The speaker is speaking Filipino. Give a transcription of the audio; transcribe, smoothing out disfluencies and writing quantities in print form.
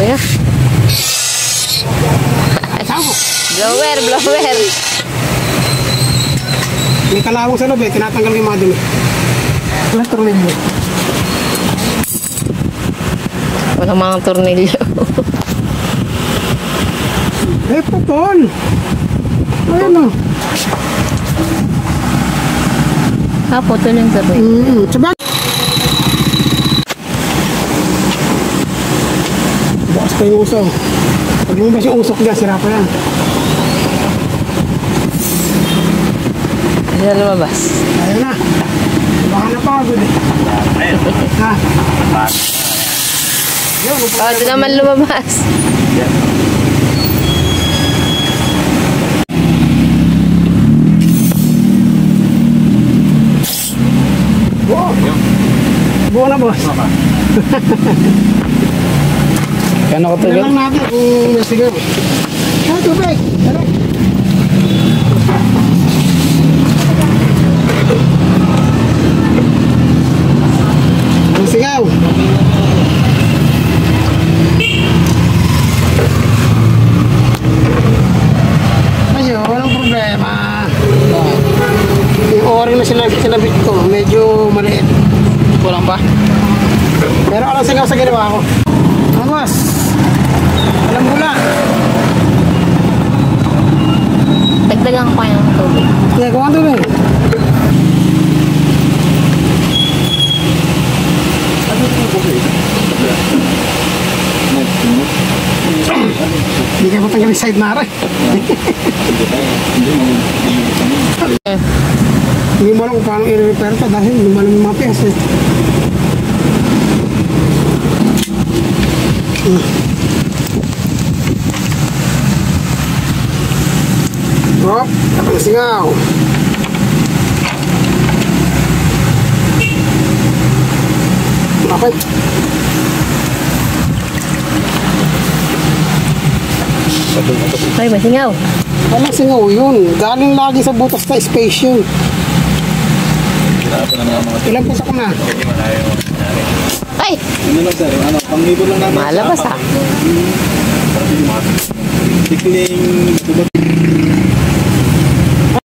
Kaya. Blower, blower. May kalawang sa loob eh, tinatanggal yung mga dumi. Wala tornilyo. Walang mga tornilyo. Eh, putol. Ayan o. Putol yung sabi. Sabag. Bukas pa yung usok. Pag lumabas yung usok dyan, sira pa yan. Ayan lumabas. Ayan na. Baka napagod eh. Ha? Ito naman lumabas. Buo na, boss. Kano ko tuloy? Lang natin kung nasigaw. Tubig. Tara. Nasigaw. Ayun, walang problema. Yung o-ring na sinabit ko, medyo maliit. Kulang pa? Pero alam sigaw sa ginawa ko. Boss, alam mo lang. Dagdagan ko kaya ng tubig. Kaya kung ano tubig. Hindi ka matanggal yung side na rin. Hindi mo alam kung paano i-repair pa dahil lumalang yung mga piyas eh. Hop, kapag singaw. Lapit. Ay, masingaw. Walang singaw yun. Galing lagi sa butas na space yun. Ilang pusa ko na? Ay! Ano lang sir? Ano? Panglibo lang namin. Malabas ha. Tikling.